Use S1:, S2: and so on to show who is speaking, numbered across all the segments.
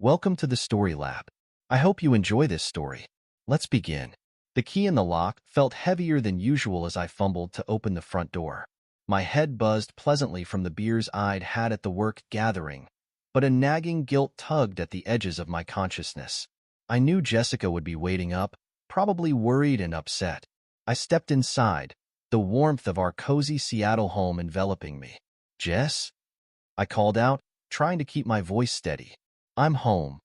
S1: Welcome to the Story Lab. I hope you enjoy this story. Let's begin. The key in the lock felt heavier than usual as I fumbled to open the front door. My head buzzed pleasantly from the beers I'd had at the work gathering, but a nagging guilt tugged at the edges of my consciousness. I knew Jessica would be waiting up, probably worried and upset. I stepped inside, the warmth of our cozy Seattle home enveloping me. "Jess?" I called out, trying to keep my voice steady. "I'm home."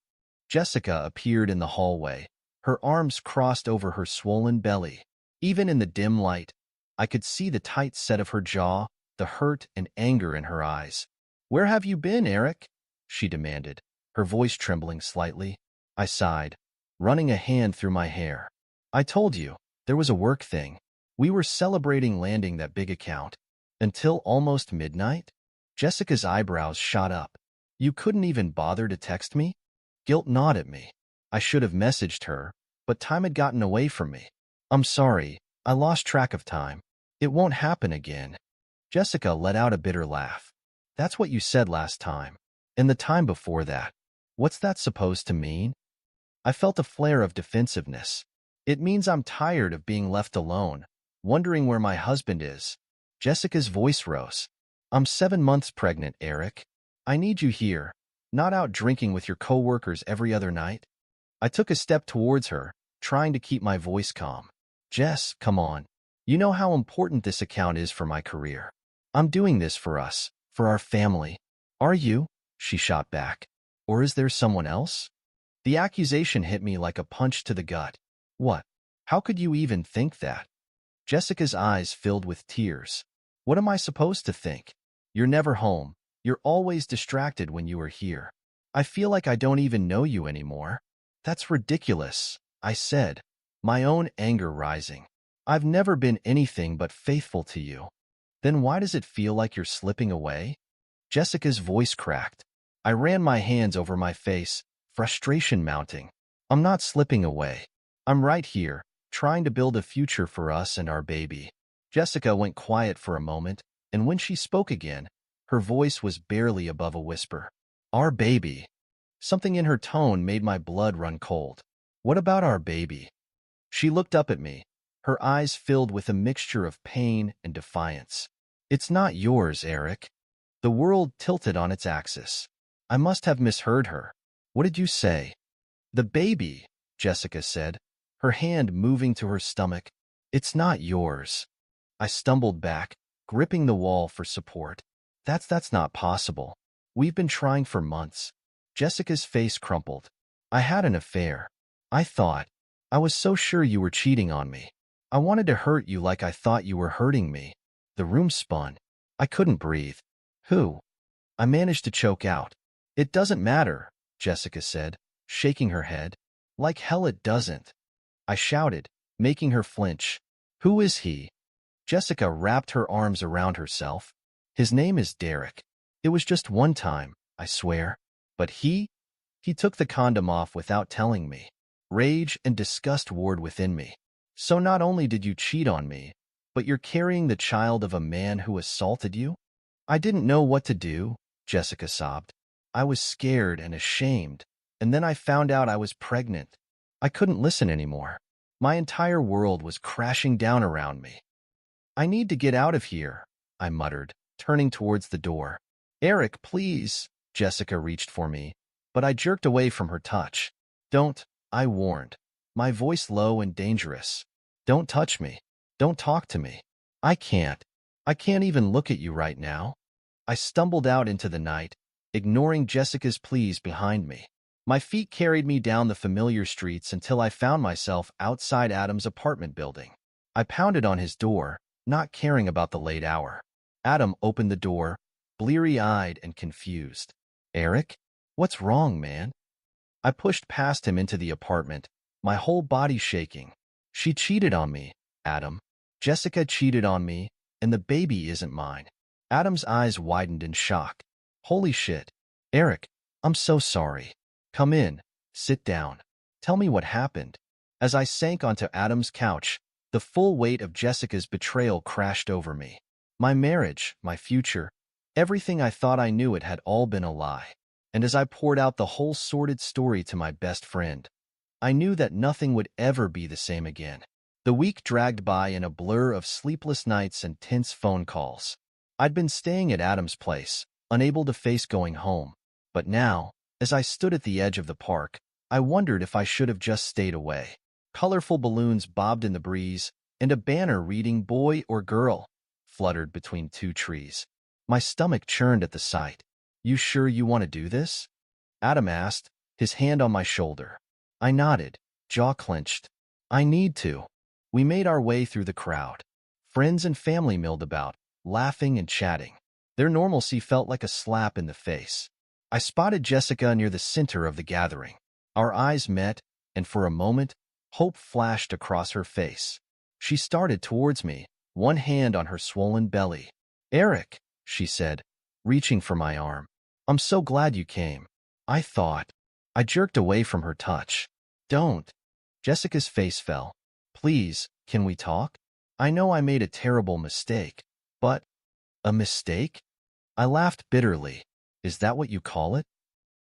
S1: Jessica appeared in the hallway, her arms crossed over her swollen belly. Even in the dim light, I could see the tight set of her jaw, the hurt and anger in her eyes. "Where have you been, Eric?" she demanded, her voice trembling slightly. I sighed, running a hand through my hair. "I told you, there was a work thing. We were celebrating landing that big account. Until almost midnight?" Jessica's eyebrows shot up. "You couldn't even bother to text me?" Guilt gnawed at me. I should have messaged her, but time had gotten away from me. "I'm sorry, I lost track of time. It won't happen again." Jessica let out a bitter laugh. "That's what you said last time. And the time before that. What's that supposed to mean?" I felt a flare of defensiveness. "It means I'm tired of being left alone, wondering where my husband is." Jessica's voice rose. "I'm 7 months pregnant, Eric. I need you here, not out drinking with your coworkers every other night." I took a step towards her, trying to keep my voice calm. "Jess, come on. You know how important this account is for my career. I'm doing this for us, for our family." "Are you?" she shot back. "Or is there someone else?" The accusation hit me like a punch to the gut. "What? How could you even think that?" Jessica's eyes filled with tears. "What am I supposed to think? You're never home. You're always distracted when you are here. I feel like I don't even know you anymore." "That's ridiculous," I said, my own anger rising. "I've never been anything but faithful to you." "Then why does it feel like you're slipping away?" Jessica's voice cracked. I ran my hands over my face, frustration mounting. "I'm not slipping away. I'm right here, trying to build a future for us and our baby." Jessica went quiet for a moment, and when she spoke again, her voice was barely above a whisper. "Our baby." Something in her tone made my blood run cold. "What about our baby?" She looked up at me, her eyes filled with a mixture of pain and defiance. "It's not yours, Eric." The world tilted on its axis. I must have misheard her. "What did you say?" "The baby," Jessica said, her hand moving to her stomach. "It's not yours." I stumbled back, gripping the wall for support. That's not possible. We've been trying for months." Jessica's face crumpled. "I had an affair. I thought. I was so sure you were cheating on me. I wanted to hurt you like I thought you were hurting me." The room spun. I couldn't breathe. "Who?" I managed to choke out. "It doesn't matter," Jessica said, shaking her head. "Like hell it doesn't." I shouted, making her flinch. "Who is he?" Jessica wrapped her arms around herself. "His name is Derek. It was just one time, I swear. But he took the condom off without telling me." Rage and disgust warred within me. "So not only did you cheat on me, but you're carrying the child of a man who assaulted you?" "I didn't know what to do," Jessica sobbed. "I was scared and ashamed, and then I found out I was pregnant. I couldn't listen anymore. My entire world was crashing down around me." "I need to get out of here," I muttered, turning towards the door. "Eric, please." Jessica reached for me, but I jerked away from her touch. "Don't," I warned, my voice low and dangerous. "Don't touch me. Don't talk to me. I can't. I can't even look at you right now." I stumbled out into the night, ignoring Jessica's pleas behind me. My feet carried me down the familiar streets until I found myself outside Adam's apartment building. I pounded on his door, not caring about the late hour. Adam opened the door, bleary-eyed and confused. "Eric? What's wrong, man?" I pushed past him into the apartment, my whole body shaking. "She cheated on me, Adam. Jessica cheated on me, and the baby isn't mine." Adam's eyes widened in shock. "Holy shit. Eric, I'm so sorry. Come in. Sit down. Tell me what happened." As I sank onto Adam's couch, the full weight of Jessica's betrayal crashed over me. My marriage, my future, everything I thought I knew, it had all been a lie. and as I poured out the whole sordid story to my best friend, I knew that nothing would ever be the same again. The week dragged by in a blur of sleepless nights and tense phone calls. I'd been staying at Adam's place, unable to face going home. But now, as I stood at the edge of the park, I wondered if I should have just stayed away. Colorful balloons bobbed in the breeze, and a banner reading "Boy or Girl" fluttered between two trees. My stomach churned at the sight. "You sure you want to do this?" Adam asked, his hand on my shoulder. I nodded, jaw clenched. "I need to." We made our way through the crowd. Friends and family milled about, laughing and chatting. Their normalcy felt like a slap in the face. I spotted Jessica near the center of the gathering. Our eyes met, and for a moment, hope flashed across her face. She started towards me, one hand on her swollen belly. "Eric," she said, reaching for my arm. "I'm so glad you came." I thought. I jerked away from her touch. "Don't." Jessica's face fell. "Please, can we talk? I know I made a terrible mistake, but—" "A mistake?" I laughed bitterly. "Is that what you call it?"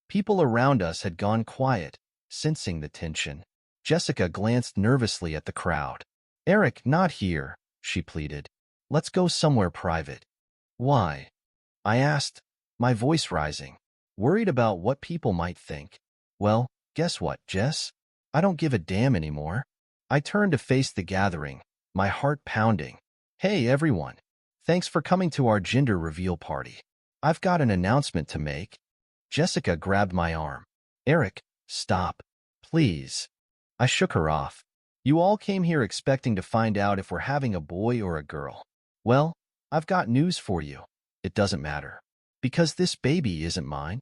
S1: People around us had gone quiet, sensing the tension. Jessica glanced nervously at the crowd. "Eric, not here," she pleaded. "Let's go somewhere private." "Why?" I asked, my voice rising, worried about what people might think. "Well, guess what, Jess? I don't give a damn anymore." I turned to face the gathering, my heart pounding. "Hey, everyone. Thanks for coming to our gender reveal party. I've got an announcement to make." Jessica grabbed my arm. "Eric, stop. Please." I shook her off. "You all came here expecting to find out if we're having a boy or a girl. Well, I've got news for you. It doesn't matter. Because this baby isn't mine."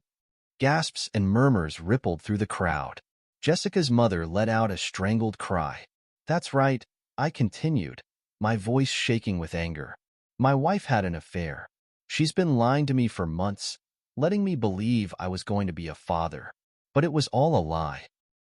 S1: Gasps and murmurs rippled through the crowd. Jessica's mother let out a strangled cry. "That's right," I continued, my voice shaking with anger. "My wife had an affair. She's been lying to me for months, letting me believe I was going to be a father. But it was all a lie."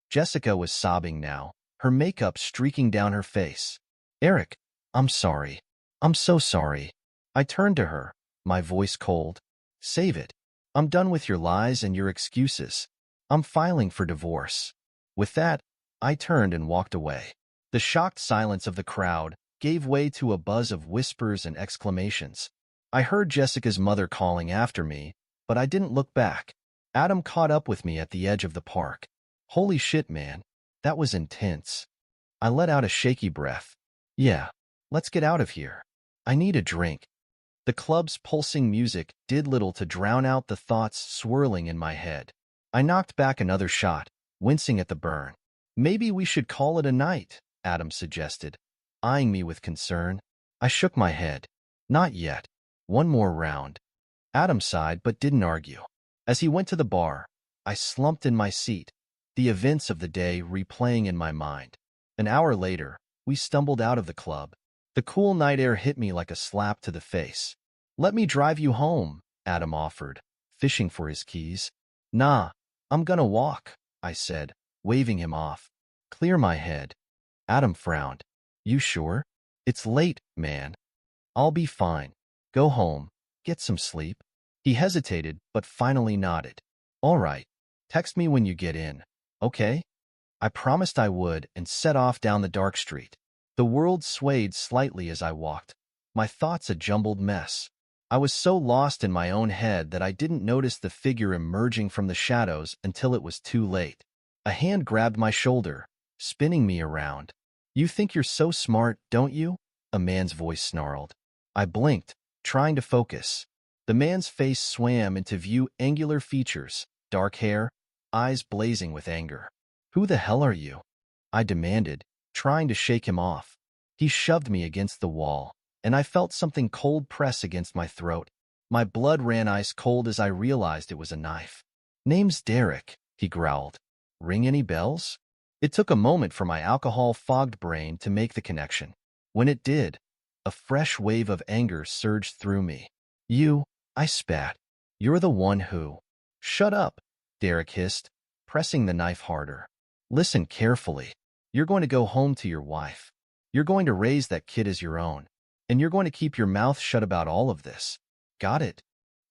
S1: Jessica was sobbing now, her makeup streaking down her face. "Eric, I'm sorry. I'm so sorry." I turned to her, my voice cold. "Save it. I'm done with your lies and your excuses. I'm filing for divorce." With that, I turned and walked away. The shocked silence of the crowd gave way to a buzz of whispers and exclamations. I heard Jessica's mother calling after me, but I didn't look back. Adam caught up with me at the edge of the park. "Holy shit, man. That was intense." I let out a shaky breath. "Yeah, let's get out of here. I need a drink." The club's pulsing music did little to drown out the thoughts swirling in my head. I knocked back another shot, wincing at the burn. "Maybe we should call it a night," Adam suggested, eyeing me with concern. I shook my head. "Not yet. One more round." Adam sighed but didn't argue. As he went to the bar, I slumped in my seat, the events of the day replaying in my mind. An hour later, we stumbled out of the club. The cool night air hit me like a slap to the face. "Let me drive you home," Adam offered, fishing for his keys. "Nah, I'm gonna walk," I said, waving him off. "Clear my head." Adam frowned. "You sure? It's late, man." "I'll be fine. Go home. Get some sleep." He hesitated, but finally nodded. "All right. Text me when you get in, okay?" I promised I would and set off down the dark street. The world swayed slightly as I walked, my thoughts a jumbled mess. I was so lost in my own head that I didn't notice the figure emerging from the shadows until it was too late. A hand grabbed my shoulder, spinning me around. "You think you're so smart, don't you?" a man's voice snarled. I blinked, trying to focus. The man's face swam into view, angular features, dark hair, eyes blazing with anger. "Who the hell are you?" I demanded, trying to shake him off. He shoved me against the wall, and I felt something cold press against my throat. My blood ran ice cold as I realized it was a knife. "Name's Derek," he growled. "Ring any bells?" It took a moment for my alcohol-fogged brain to make the connection. When it did, a fresh wave of anger surged through me. "You," I spat. "You're the one who—" "Shut up," Derek hissed, pressing the knife harder. "Listen carefully. You're going to go home to your wife. You're going to raise that kid as your own. And you're going to keep your mouth shut about all of this. Got it?"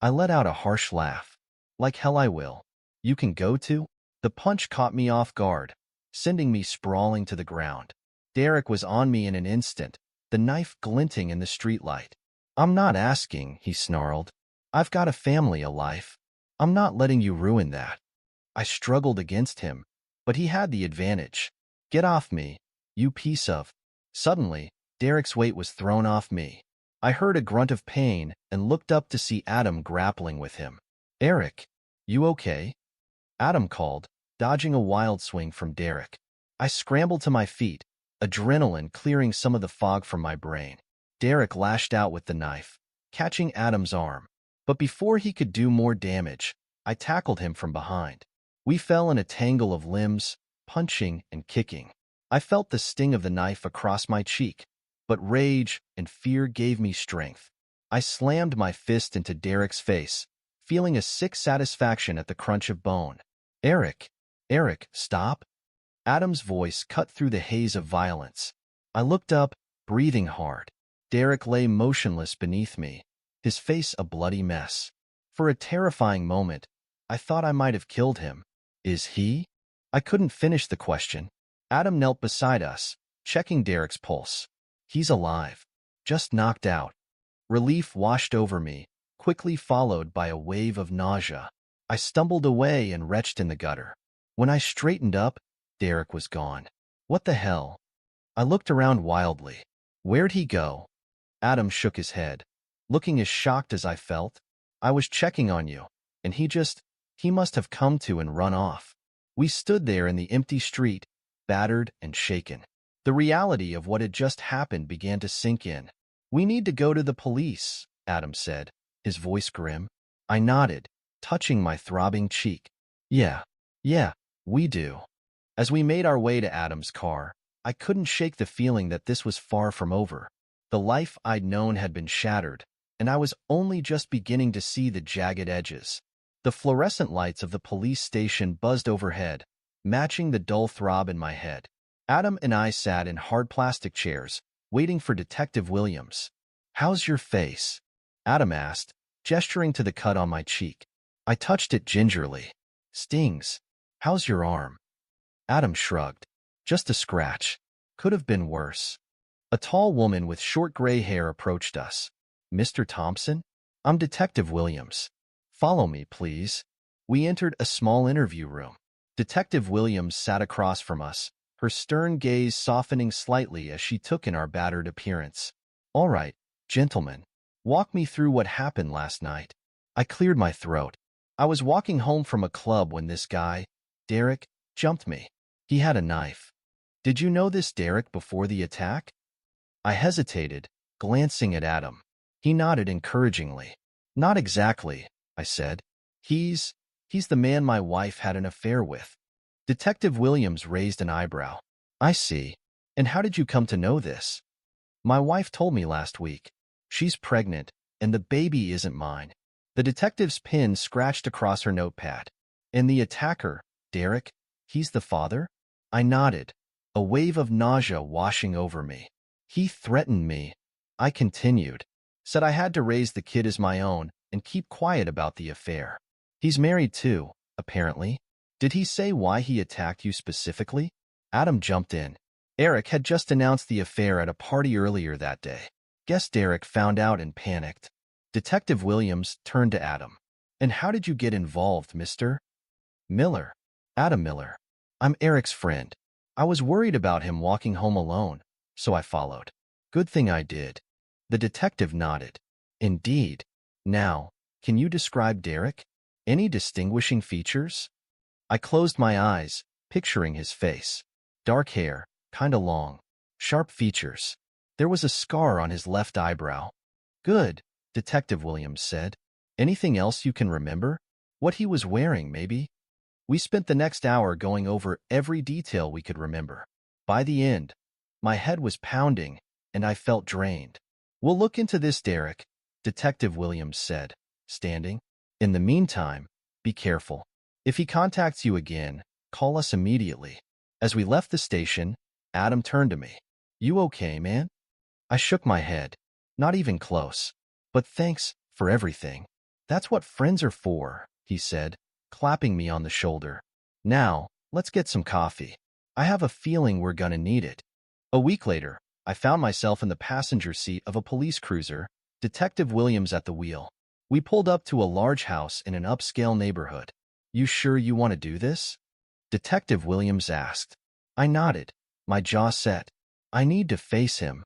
S1: I let out a harsh laugh. "Like hell I will." You can go to? The punch caught me off guard, sending me sprawling to the ground. Derek was on me in an instant, the knife glinting in the streetlight. I'm not asking, he snarled. I've got a family, a life. I'm not letting you ruin that. I struggled against him, but he had the advantage. Get off me, you piece of... Suddenly, Derek's weight was thrown off me. I heard a grunt of pain and looked up to see Adam grappling with him. Eric, you okay? Adam called, dodging a wild swing from Derek. I scrambled to my feet, adrenaline clearing some of the fog from my brain. Derek lashed out with the knife, catching Adam's arm. But before he could do more damage, I tackled him from behind. We fell in a tangle of limbs, punching and kicking. I felt the sting of the knife across my cheek, but rage and fear gave me strength. I slammed my fist into Derek's face, feeling a sick satisfaction at the crunch of bone. Eric, stop. Adam's voice cut through the haze of violence. I looked up, breathing hard. Derek lay motionless beneath me, his face a bloody mess. For a terrifying moment, I thought I might have killed him. Is he? I couldn't finish the question. Adam knelt beside us, checking Derek's pulse. He's alive, just knocked out. Relief washed over me, quickly followed by a wave of nausea. I stumbled away and retched in the gutter. When I straightened up, Derek was gone. What the hell? I looked around wildly. Where'd he go? Adam shook his head, looking as shocked as I felt. I was checking on you, and he must have come to and run off. We stood there in the empty street, battered and shaken. The reality of what had just happened began to sink in. We need to go to the police, Adam said, his voice grim. I nodded, touching my throbbing cheek. Yeah, we do. As we made our way to Adam's car, I couldn't shake the feeling that this was far from over. The life I'd known had been shattered, and I was only just beginning to see the jagged edges. The fluorescent lights of the police station buzzed overhead, matching the dull throb in my head. Adam and I sat in hard plastic chairs, waiting for Detective Williams. How's your face? Adam asked, gesturing to the cut on my cheek. I touched it gingerly. Stings. How's your arm? Adam shrugged. Just a scratch. Could have been worse. A tall woman with short gray hair approached us. Mr. Thompson? I'm Detective Williams. Follow me, please. We entered a small interview room. Detective Williams sat across from us, her stern gaze softening slightly as she took in our battered appearance. All right, gentlemen, walk me through what happened last night. I cleared my throat. I was walking home from a club when this guy, Derek, jumped me. He had a knife. Did you know this Derek before the attack? I hesitated, glancing at Adam. He nodded encouragingly. Not exactly, I said. He's the man my wife had an affair with. Detective Williams raised an eyebrow. I see. And how did you come to know this? My wife told me last week. She's pregnant, and the baby isn't mine. The detective's pen scratched across her notepad. And the attacker, Derek, he's the father? I nodded, a wave of nausea washing over me. He threatened me. I continued. Said I had to raise the kid as my own and keep quiet about the affair. He's married too, apparently. Did he say why he attacked you specifically? Adam jumped in. Eric had just announced the affair at a party earlier that day. Guess Derek found out and panicked. Detective Williams turned to Adam. And how did you get involved, Mr. Miller? Adam Miller. I'm Eric's friend. I was worried about him walking home alone, so I followed. Good thing I did. The detective nodded. Indeed. Now, can you describe Derek? Any distinguishing features? I closed my eyes, picturing his face. Dark hair, kinda long. Sharp features. There was a scar on his left eyebrow. Good, Detective Williams said. Anything else you can remember? What he was wearing, maybe? We spent the next hour going over every detail we could remember. By the end, my head was pounding, and I felt drained. We'll look into this, Derek, Detective Williams said, standing. In the meantime, be careful. If he contacts you again, call us immediately. As we left the station, Adam turned to me. You okay, man? I shook my head. Not even close. But thanks for everything. That's what friends are for, he said, clapping me on the shoulder. Now, let's get some coffee. I have a feeling we're gonna need it. A week later, I found myself in the passenger seat of a police cruiser, Detective Williams at the wheel. We pulled up to a large house in an upscale neighborhood. You sure you want to do this? Detective Williams asked. I nodded, my jaw set. I need to face him.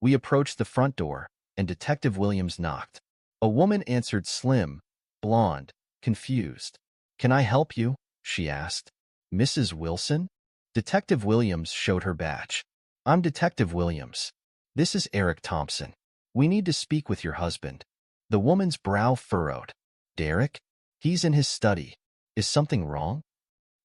S1: We approached the front door, and Detective Williams knocked. A woman answered, slim, blonde, confused. Can I help you? She asked. Mrs. Wilson? Detective Williams showed her badge. I'm Detective Williams. This is Eric Thompson. We need to speak with your husband. The woman's brow furrowed. Derek? He's in his study. Is something wrong?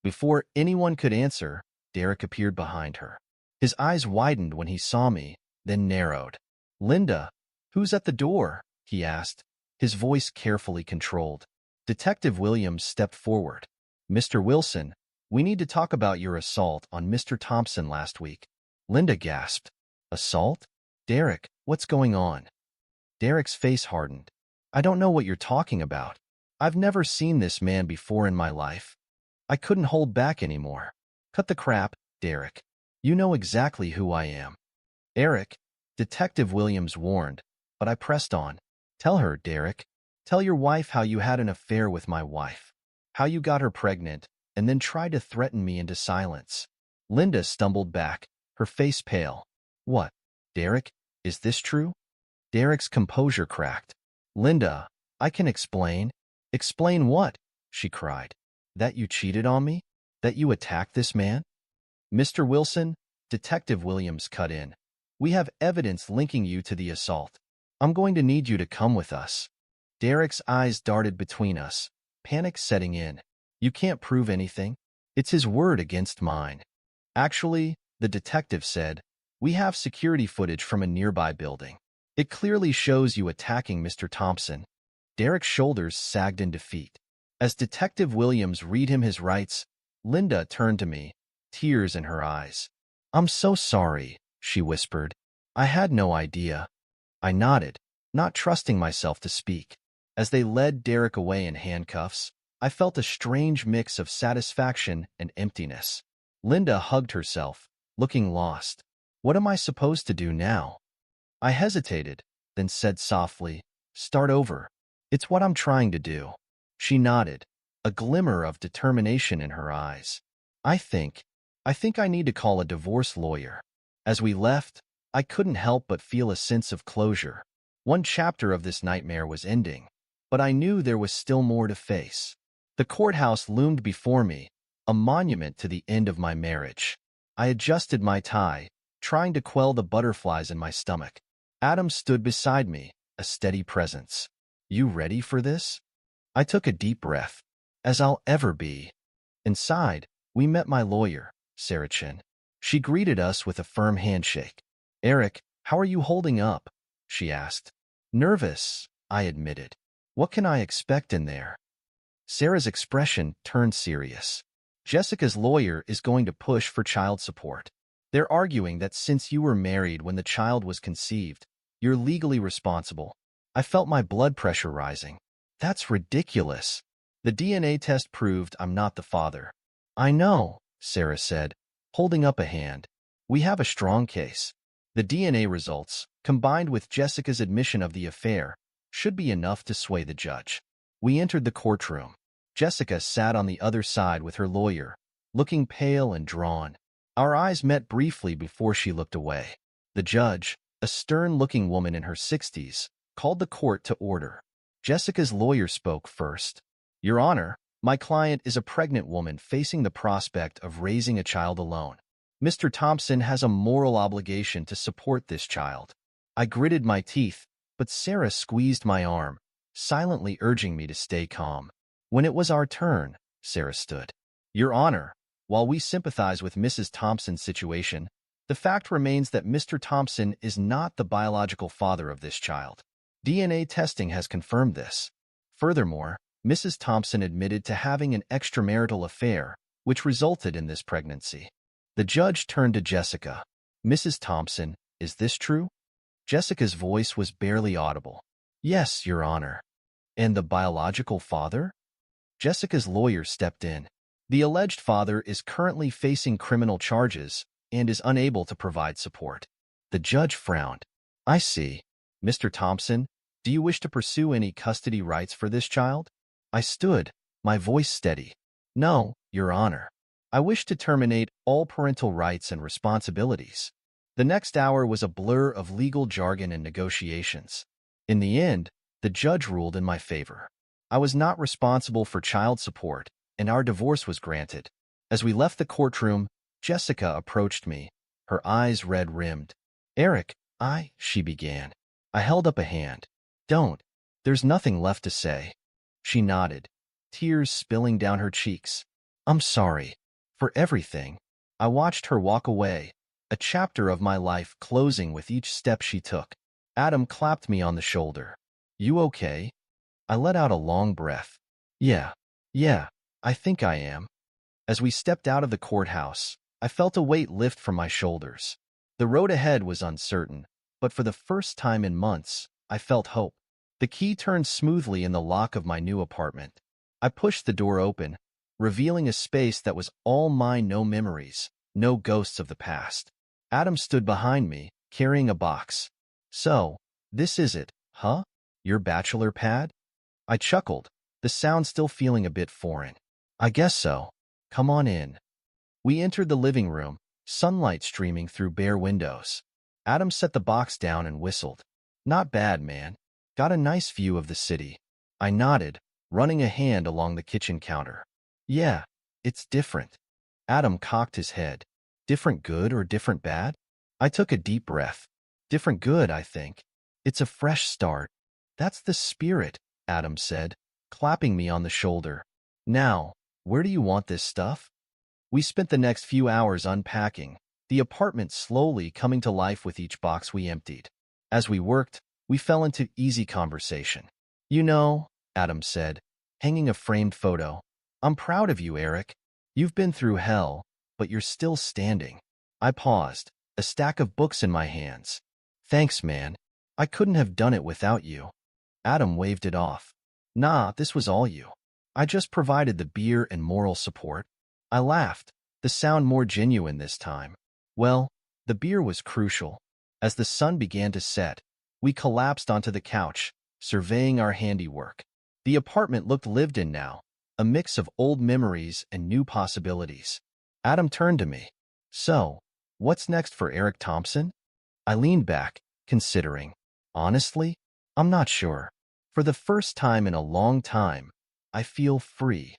S1: Before anyone could answer, Derek appeared behind her. His eyes widened when he saw me, then narrowed. Linda, who's at the door? He asked, his voice carefully controlled. Detective Williams stepped forward. Mr. Wilson, we need to talk about your assault on Mr. Thompson last week. Linda gasped. Assault? Derek, what's going on? Derek's face hardened. I don't know what you're talking about. I've never seen this man before in my life. I couldn't hold back anymore. Cut the crap, Derek. You know exactly who I am. Eric, Detective Williams warned, but I pressed on. Tell her, Derek. Tell your wife how you had an affair with my wife. How you got her pregnant, and then tried to threaten me into silence. Linda stumbled back, her face pale. What? Derek, is this true? Derek's composure cracked. Linda, I can explain. Explain what? She cried. That you cheated on me? That you attacked this man? Mr. Wilson, Detective Williams cut in. We have evidence linking you to the assault. I'm going to need you to come with us. Derek's eyes darted between us, panic setting in. You can't prove anything. It's his word against mine. Actually, the detective said, we have security footage from a nearby building. It clearly shows you attacking Mr. Thompson. Derek's shoulders sagged in defeat. As Detective Williams read him his rights, Linda turned to me, tears in her eyes. I'm so sorry, she whispered. I had no idea. I nodded, not trusting myself to speak. As they led Derek away in handcuffs, I felt a strange mix of satisfaction and emptiness. Linda hugged herself, looking lost. What am I supposed to do now? I hesitated, then said softly, start over. It's what I'm trying to do. She nodded, a glimmer of determination in her eyes. I think I need to call a divorce lawyer. As we left, I couldn't help but feel a sense of closure. One chapter of this nightmare was ending, but I knew there was still more to face. The courthouse loomed before me, a monument to the end of my marriage. I adjusted my tie, trying to quell the butterflies in my stomach. Adam stood beside me, a steady presence. You ready for this? I took a deep breath, as I'll ever be. Inside, we met my lawyer, Sarah Chin. She greeted us with a firm handshake. Eric, how are you holding up? She asked. Nervous, I admitted. What can I expect in there? Sarah's expression turned serious. Jessica's lawyer is going to push for child support. They're arguing that since you were married when the child was conceived, you're legally responsible. I felt my blood pressure rising. That's ridiculous. The DNA test proved I'm not the father. I know, Sarah said, holding up a hand. We have a strong case. The DNA results, combined with Jessica's admission of the affair, should be enough to sway the judge. We entered the courtroom. Jessica sat on the other side with her lawyer, looking pale and drawn. Our eyes met briefly before she looked away. The judge, a stern-looking woman in her 60s, called the court to order. Jessica's lawyer spoke first. Your Honor, my client is a pregnant woman facing the prospect of raising a child alone. Mr. Thompson has a moral obligation to support this child. I gritted my teeth, but Sarah squeezed my arm, silently urging me to stay calm. When it was our turn, Sarah stood. Your Honor, while we sympathize with Mrs. Thompson's situation, the fact remains that Mr. Thompson is not the biological father of this child. DNA testing has confirmed this. Furthermore, Mrs. Thompson admitted to having an extramarital affair, which resulted in this pregnancy. The judge turned to Jessica. Mrs. Thompson, is this true? Jessica's voice was barely audible. Yes, Your Honor. And the biological father? Jessica's lawyer stepped in. The alleged father is currently facing criminal charges and is unable to provide support. The judge frowned. I see. Mr. Thompson, do you wish to pursue any custody rights for this child? I stood, my voice steady. No, Your Honor. I wish to terminate all parental rights and responsibilities. The next hour was a blur of legal jargon and negotiations. In the end, the judge ruled in my favor. I was not responsible for child support, and our divorce was granted. As we left the courtroom, Jessica approached me, her eyes red-rimmed. Eric, she began. I held up a hand. Don't. There's nothing left to say. She nodded, tears spilling down her cheeks. I'm sorry. For everything. I watched her walk away, a chapter of my life closing with each step she took. Adam clapped me on the shoulder. You okay? I let out a long breath. Yeah, I think I am. As we stepped out of the courthouse, I felt a weight lift from my shoulders. The road ahead was uncertain, but for the first time in months, I felt hope. The key turned smoothly in the lock of my new apartment. I pushed the door open, revealing a space that was all mine, no memories, no ghosts of the past. Adam stood behind me, carrying a box. So, this is it, huh? Your bachelor pad? I chuckled, the sound still feeling a bit foreign. I guess so. Come on in. We entered the living room, sunlight streaming through bare windows. Adam set the box down and whistled. Not bad, man. Got a nice view of the city. I nodded, running a hand along the kitchen counter. Yeah, it's different. Adam cocked his head. Different good or different bad? I took a deep breath. Different good, I think. It's a fresh start. That's the spirit, Adam said, clapping me on the shoulder. Now, where do you want this stuff? We spent the next few hours unpacking, the apartment slowly coming to life with each box we emptied. As we worked, we fell into easy conversation. You know, Adam said, hanging a framed photo, I'm proud of you, Eric. You've been through hell, but you're still standing. I paused, a stack of books in my hands. Thanks, man. I couldn't have done it without you. Adam waved it off. Nah, this was all you. I just provided the beer and moral support. I laughed, the sound more genuine this time. Well, the beer was crucial. As the sun began to set, we collapsed onto the couch, surveying our handiwork. The apartment looked lived in now, a mix of old memories and new possibilities. Adam turned to me. So, what's next for Eric Thompson? I leaned back, considering. Honestly, I'm not sure. For the first time in a long time, I feel free.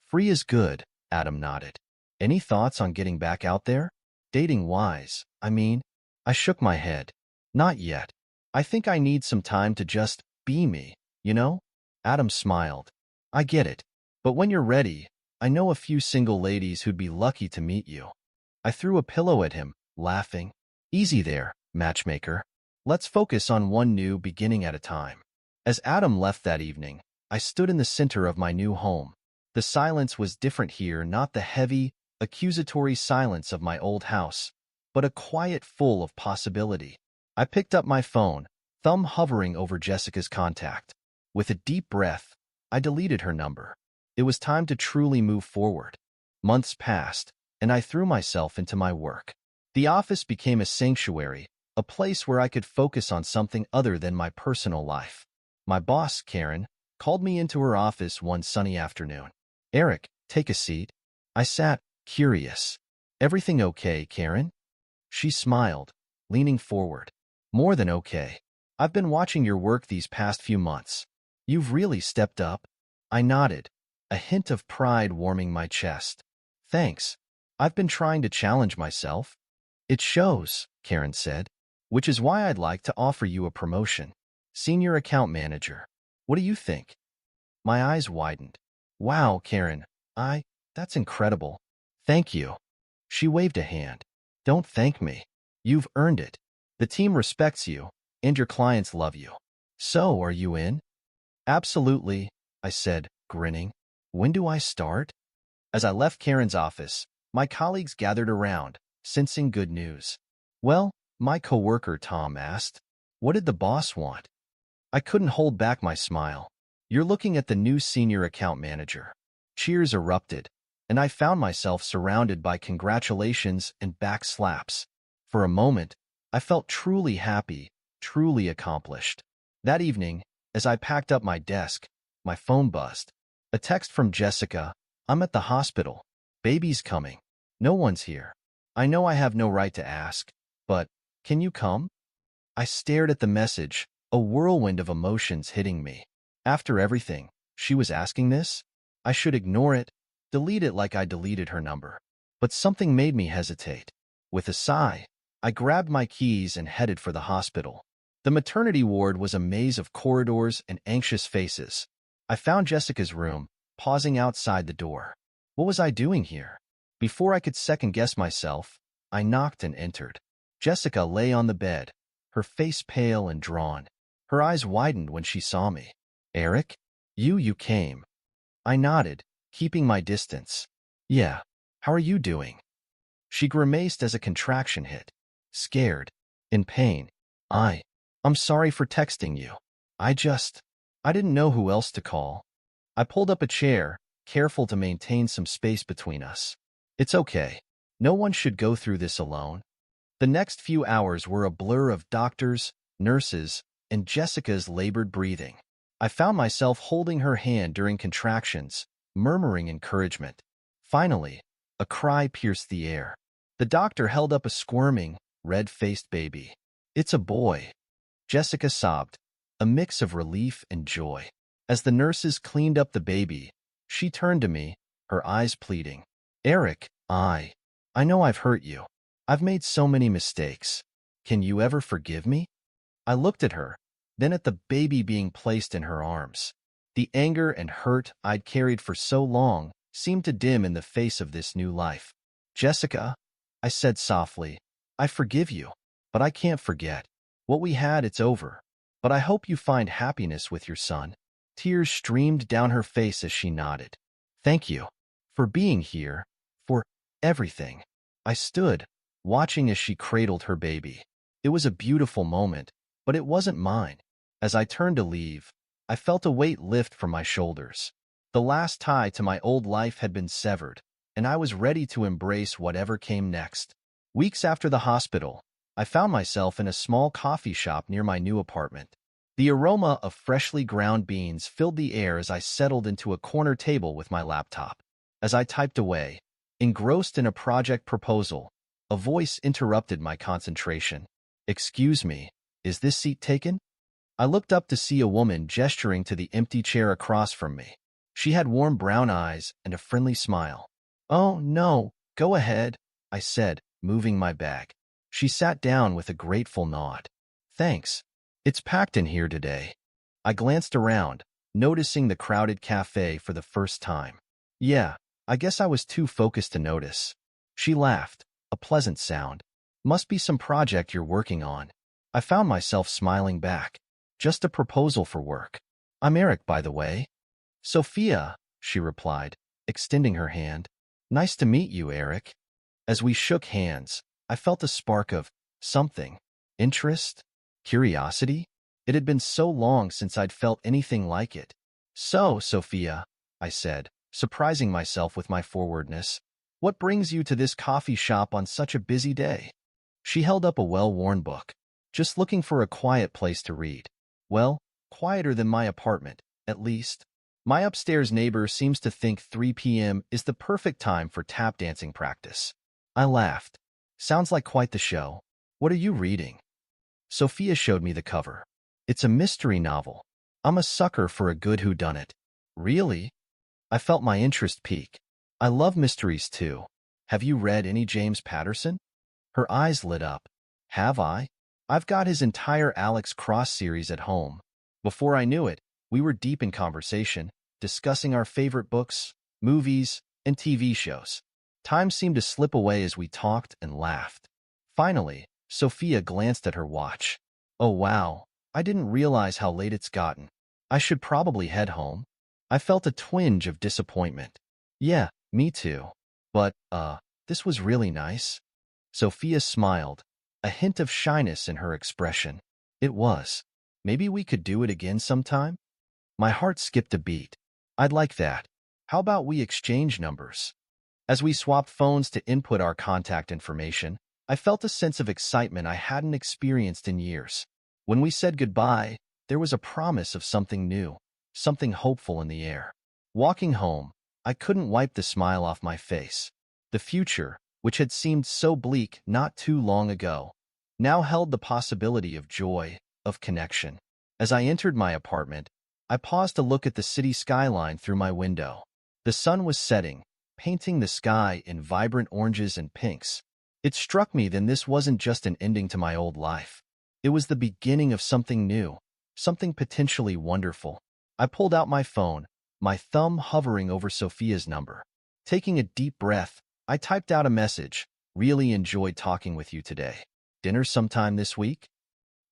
S1: Free is good, Adam nodded. Any thoughts on getting back out there? Dating-wise, I mean. I shook my head. Not yet. I think I need some time to just be me, you know? Adam smiled. I get it. But when you're ready, I know a few single ladies who'd be lucky to meet you. I threw a pillow at him, laughing. Easy there, matchmaker. Let's focus on one new beginning at a time. As Adam left that evening, I stood in the center of my new home. The silence was different here, not the heavy, accusatory silence of my old house, but a quiet full of possibility. I picked up my phone, thumb hovering over Jessica's contact. With a deep breath, I deleted her number. It was time to truly move forward. Months passed, and I threw myself into my work. The office became a sanctuary, a place where I could focus on something other than my personal life. My boss, Karen, called me into her office one sunny afternoon. Eric, take a seat. I sat, curious. Everything okay, Karen? She smiled, leaning forward. More than okay. I've been watching your work these past few months. You've really stepped up. I nodded, a hint of pride warming my chest. Thanks. I've been trying to challenge myself. It shows, Karen said, which is why I'd like to offer you a promotion. Senior account manager. What do you think? My eyes widened. Wow, Karen, that's incredible. Thank you. She waved a hand. Don't thank me. You've earned it. The team respects you, and your clients love you. So, are you in? Absolutely, I said, grinning. When do I start? As I left Karen's office, my colleagues gathered around, sensing good news. Well, my coworker Tom asked, what did the boss want? I couldn't hold back my smile. You're looking at the new senior account manager. Cheers erupted, and I found myself surrounded by congratulations and back slaps. For a moment, I felt truly happy, truly accomplished. That evening, as I packed up my desk, my phone buzzed. A text from Jessica. I'm at the hospital. Baby's coming. No one's here. I know I have no right to ask, but can you come? I stared at the message, a whirlwind of emotions hitting me. After everything, she was asking this? I should ignore it, delete it like I deleted her number. But something made me hesitate. With a sigh, I grabbed my keys and headed for the hospital. The maternity ward was a maze of corridors and anxious faces. I found Jessica's room, pausing outside the door. What was I doing here? Before I could second-guess myself, I knocked and entered. Jessica lay on the bed, her face pale and drawn. Her eyes widened when she saw me. Eric? You came. I nodded, keeping my distance. Yeah, how are you doing? She grimaced as a contraction hit. Scared. In pain. I'm sorry for texting you. I didn't know who else to call. I pulled up a chair, careful to maintain some space between us. It's okay. No one should go through this alone. The next few hours were a blur of doctors, nurses, and Jessica's labored breathing. I found myself holding her hand during contractions, murmuring encouragement. Finally, a cry pierced the air. The doctor held up a squirming, red-faced baby. It's a boy. Jessica sobbed, a mix of relief and joy. As the nurses cleaned up the baby, she turned to me, her eyes pleading. Eric, I know I've hurt you. I've made so many mistakes. Can you ever forgive me? I looked at her, then at the baby being placed in her arms. The anger and hurt I'd carried for so long seemed to dim in the face of this new life. Jessica, I said softly, I forgive you, but I can't forget. What we had, it's over. But I hope you find happiness with your son. Tears streamed down her face as she nodded. Thank you. For being here. For everything. I stood, watching as she cradled her baby. It was a beautiful moment, but it wasn't mine. As I turned to leave, I felt a weight lift from my shoulders. The last tie to my old life had been severed, and I was ready to embrace whatever came next. Weeks after the hospital, I found myself in a small coffee shop near my new apartment. The aroma of freshly ground beans filled the air as I settled into a corner table with my laptop. As I typed away, engrossed in a project proposal, a voice interrupted my concentration. Excuse me, is this seat taken? I looked up to see a woman gesturing to the empty chair across from me. She had warm brown eyes and a friendly smile. Oh, no, go ahead, I said, moving my bag. She sat down with a grateful nod. Thanks. It's packed in here today. I glanced around, noticing the crowded cafe for the first time. Yeah, I guess I was too focused to notice. She laughed, a pleasant sound. Must be some project you're working on. I found myself smiling back. Just a proposal for work. I'm Eric, by the way. Sophia, she replied, extending her hand. Nice to meet you, Eric. As we shook hands, I felt a spark of something. Interest? Curiosity? It had been so long since I'd felt anything like it. So, Sophia, I said, surprising myself with my forwardness, what brings you to this coffee shop on such a busy day? She held up a well-worn book. Just looking for a quiet place to read. Well, quieter than my apartment, at least. My upstairs neighbor seems to think 3 p.m. is the perfect time for tap dancing practice. I laughed. Sounds like quite the show. What are you reading? Sophia showed me the cover. It's a mystery novel. I'm a sucker for a good whodunit. Really? I felt my interest peak. I love mysteries too. Have you read any James Patterson? Her eyes lit up. Have I? I've got his entire Alex Cross series at home. Before I knew it, we were deep in conversation, discussing our favorite books, movies, and TV shows. Time seemed to slip away as we talked and laughed. Finally, Sophia glanced at her watch. Oh wow, I didn't realize how late it's gotten. I should probably head home. I felt a twinge of disappointment. Yeah, me too. But, this was really nice. Sophia smiled, a hint of shyness in her expression. It was. Maybe we could do it again sometime? My heart skipped a beat. I'd like that. How about we exchange numbers? As we swapped phones to input our contact information, I felt a sense of excitement I hadn't experienced in years. When we said goodbye, there was a promise of something new, something hopeful in the air. Walking home, I couldn't wipe the smile off my face. The future, which had seemed so bleak not too long ago, now held the possibility of joy, of connection. As I entered my apartment, I paused to look at the city skyline through my window. The sun was setting, painting the sky in vibrant oranges and pinks. It struck me then this wasn't just an ending to my old life. It was the beginning of something new, something potentially wonderful. I pulled out my phone, my thumb hovering over Sophia's number. Taking a deep breath, I typed out a message. Really enjoyed talking with you today. Dinner sometime this week?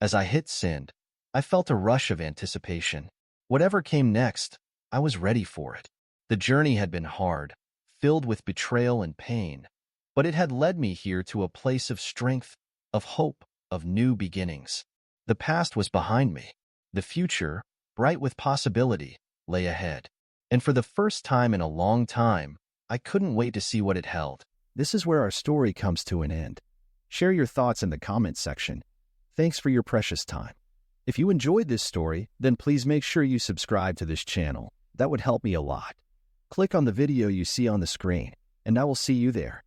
S1: As I hit send, I felt a rush of anticipation. Whatever came next, I was ready for it. The journey had been hard, filled with betrayal and pain, but it had led me here to a place of strength, of hope, of new beginnings. The past was behind me. The future, bright with possibility, lay ahead. And for the first time in a long time, I couldn't wait to see what it held. This is where our story comes to an end. Share your thoughts in the comments section. Thanks for your precious time. If you enjoyed this story, then please make sure you subscribe to this channel. That would help me a lot. Click on the video you see on the screen, and I will see you there.